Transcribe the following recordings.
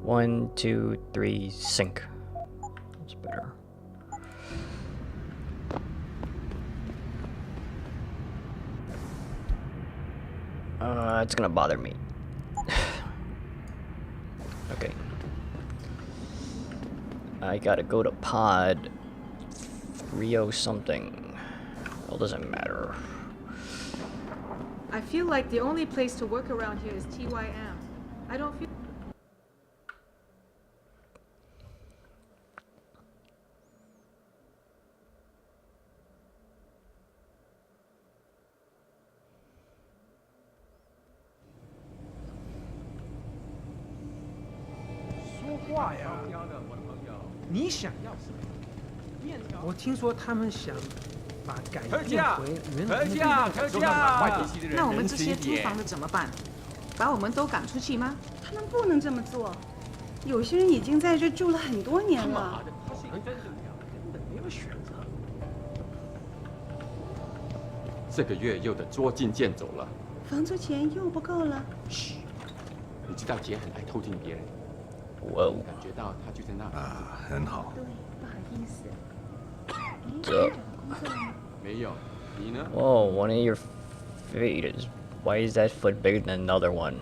1, 2, 3, sync. That's better. It's gonna bother me. Okay. I gotta go to pod 30 something. Well, doesn't matter. I feel like the only place to work around here is TYM. I don't feel...你想要什么？我听说他们想把改变回原来的那我们这些租房的怎么办？把我们都赶出去吗？他们不能这么做，有些人已经在这住了很多年了。根本没有选择。这个月又得捉襟见肘了。房租钱又不够了。嘘，你知道姐很爱偷听别人。我感觉到他就在那里。啊，很好。对，不好意思。这没有，你呢？ Whoa, one of your feet is... Why is that foot bigger than another one?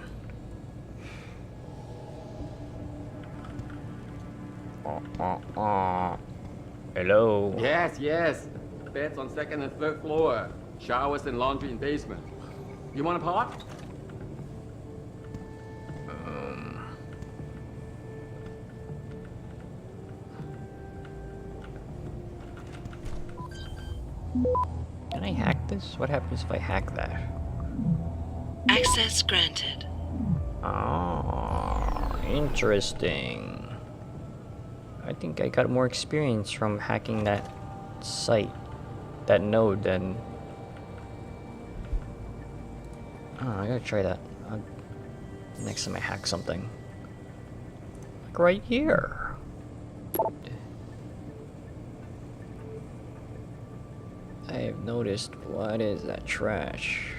Hello? Yes, yes. Beds on second and third floor. Showers and laundry in basement. You want a pot? Can I hack this? What happens if I hack that? Access granted. Oh, interesting. I think I got more experience from hacking that site, that node, than... Oh, I gotta try that. Next time I hack something. Like right here. I've noticed, what is that trash?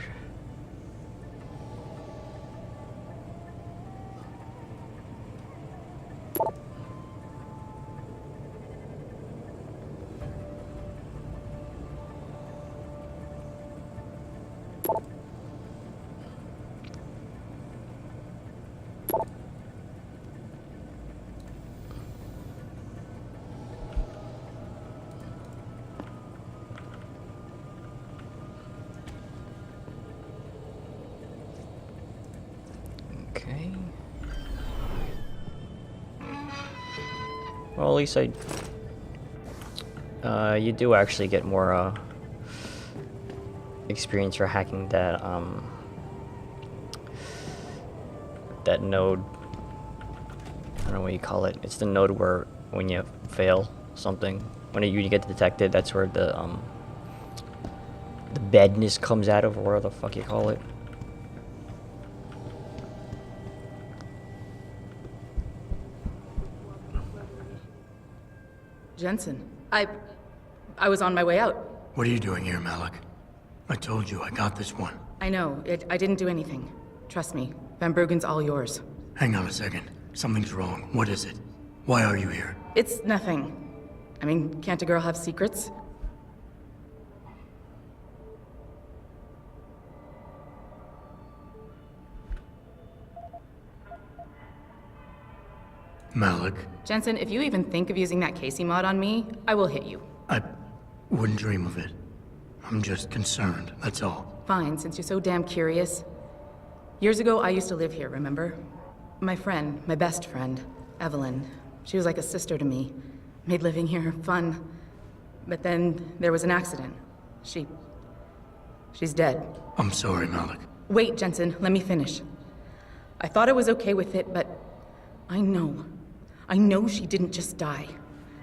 Okay. Well, at least you do actually get more experience for hacking that that node. I don't know what you call it. It's the node where when you fail something, when you get detected, that's where the badness comes out of, or whatever the fuck you call it. Jensen, I was on my way out. What are you doing here, Malik? I told you I got this one. I know, I didn't do anything. Trust me, Van Bruggen's all yours. Hang on a second. Something's wrong. What is it? Why are you here? It's nothing. I mean, can't a girl have secrets? Malik, Jensen, if you even think of using that Casey mod on me, I will hit you. I wouldn't dream of it. I'm just concerned, that's all. Fine, since you're so damn curious. Years ago, I used to live here, remember? My friend, my best friend, Evelyn. She was like a sister to me. Made living here fun. But then there was an accident. She's dead. I'm sorry, Malik. Wait, Jensen, let me finish. I thought I was okay with it, but I know she didn't just die.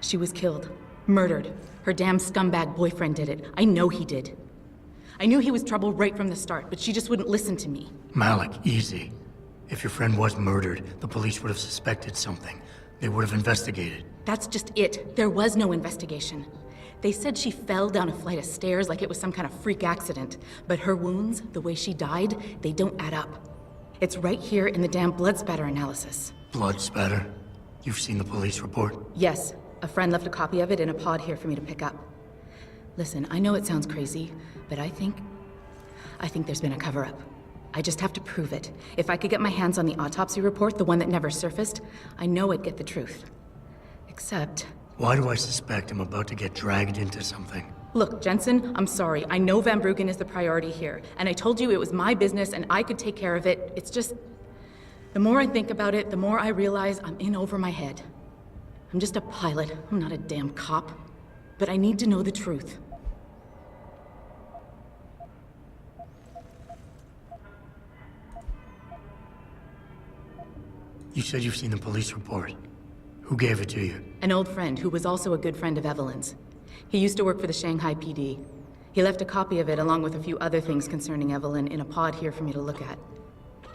She was killed. Murdered. Her damn scumbag boyfriend did it. I know he did. I knew he was trouble right from the start, but she just wouldn't listen to me. Malik, easy. If your friend was murdered, the police would have suspected something. They would have investigated. That's just it. There was no investigation. They said she fell down a flight of stairs like it was some kind of freak accident. But her wounds, the way she died, they don't add up. It's right here in the damn blood spatter analysis. Blood spatter. You've seen the police report? Yes, a friend left a copy of it in a pod here for me to pick up. Listen, I know it sounds crazy, but I think there's been a cover-up. I just have to prove it. If I could get my hands on the autopsy report, the one that never surfaced, I know I'd get the truth. Except... Why do I suspect I'm about to get dragged into something? Look, Jensen, I'm sorry. I know Van Bruggen is the priority here, and I told you it was my business and I could take care of it. It's just... The more I think about it, the more I realize I'm in over my head. I'm just a pilot. I'm not a damn cop. But I need to know the truth. You said you've seen the police report. Who gave it to you? An old friend who was also a good friend of Evelyn's. He used to work for the Shanghai PD. He left a copy of it along with a few other things concerning Evelyn in a pod here for me to look at.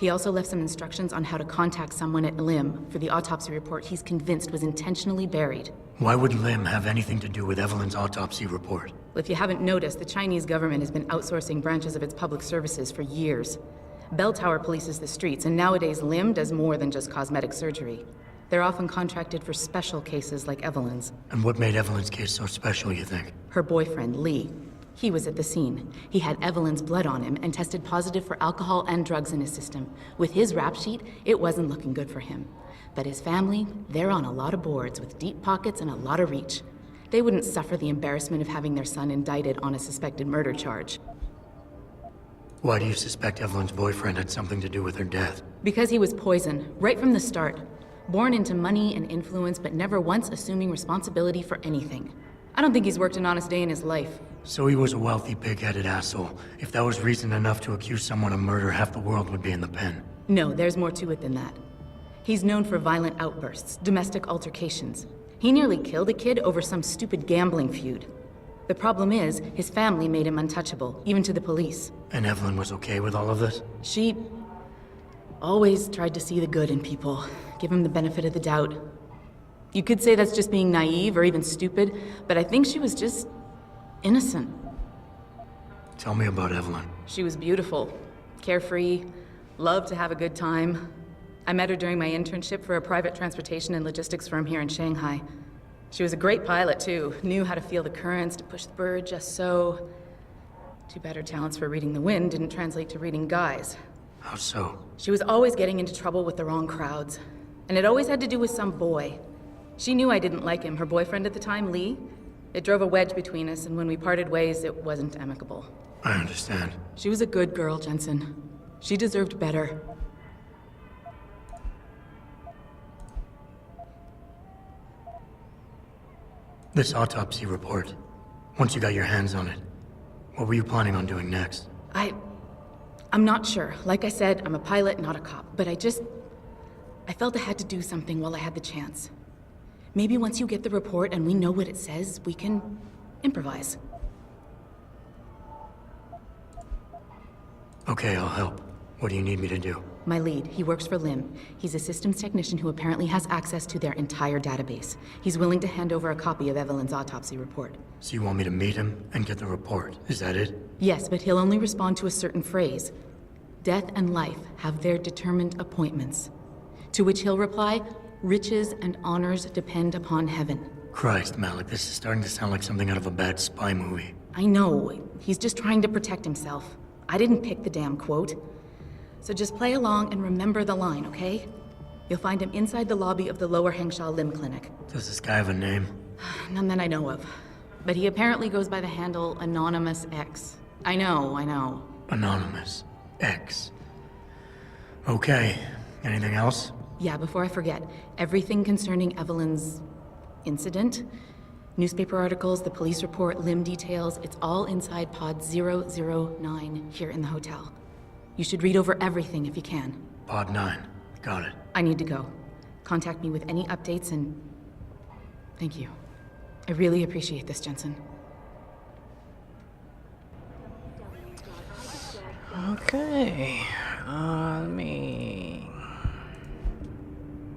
He also left some instructions on how to contact someone at Lim for the autopsy report he's convinced was intentionally buried. Why would Lim have anything to do with Evelyn's autopsy report? Well, if you haven't noticed, the Chinese government has been outsourcing branches of its public services for years. Bell Tower polices the streets, and nowadays Lim does more than just cosmetic surgery. They're often contracted for special cases like Evelyn's. And what made Evelyn's case so special, you think? Her boyfriend, Lee. He was at the scene. He had Evelyn's blood on him and tested positive for alcohol and drugs in his system. With his rap sheet, it wasn't looking good for him. But his family, they're on a lot of boards with deep pockets and a lot of reach. They wouldn't suffer the embarrassment of having their son indicted on a suspected murder charge. Why do you suspect Evelyn's boyfriend had something to do with her death? Because he was poison, right from the start. Born into money and influence, but never once assuming responsibility for anything. I don't think he's worked an honest day in his life. So he was a wealthy, pig-headed asshole. If that was reason enough to accuse someone of murder, half the world would be in the pen. No, there's more to it than that. He's known for violent outbursts, domestic altercations. He nearly killed a kid over some stupid gambling feud. The problem is, his family made him untouchable, even to the police. And Evelyn was okay with all of this? She always tried to see the good in people, give him the benefit of the doubt. You could say that's just being naive or even stupid, but I think she was just innocent. Tell me about Evelyn. She was beautiful, carefree, loved to have a good time. I met her during my internship for a private transportation and logistics firm here in Shanghai. She was a great pilot, too. Knew how to feel the currents, to push the bird just so. Too bad her talents for reading the wind didn't translate to reading guys. How so? She was always getting into trouble with the wrong crowds. And it always had to do with some boy. She knew I didn't like him. Her boyfriend at the time, Lee. It drove a wedge between us, and when we parted ways, it wasn't amicable. I understand. She was a good girl, Jensen. She deserved better. This autopsy report, once you got your hands on it, what were you planning on doing next? I'm not sure. Like I said, I'm a pilot, not a cop, but I felt I had to do something while I had the chance. Maybe once you get the report and we know what it says, we can improvise. Okay, I'll help. What do you need me to do? My lead, he works for Lim. He's a systems technician who apparently has access to their entire database. He's willing to hand over a copy of Evelyn's autopsy report. So you want me to meet him and get the report, is that it? Yes, but he'll only respond to a certain phrase. Death and life have their determined appointments. To which he'll reply, riches and honors depend upon heaven. Christ, Malik, this is starting to sound like something out of a bad spy movie. I know. He's just trying to protect himself. I didn't pick the damn quote. So just play along and remember the line, okay? You'll find him inside the lobby of the Lower Hengsha Lim Clinic. Does this guy have a name? None that I know of. But he apparently goes by the handle Anonymous X. I know. Anonymous X. Okay. Anything else? Yeah, before I forget, everything concerning Evelyn's incident, newspaper articles, the police report, Lim details, it's all inside pod 009 here in the hotel. You should read over everything if you can. Pod 9. Got it. I need to go. Contact me with any updates and... Thank you. I really appreciate this, Jensen. Okay.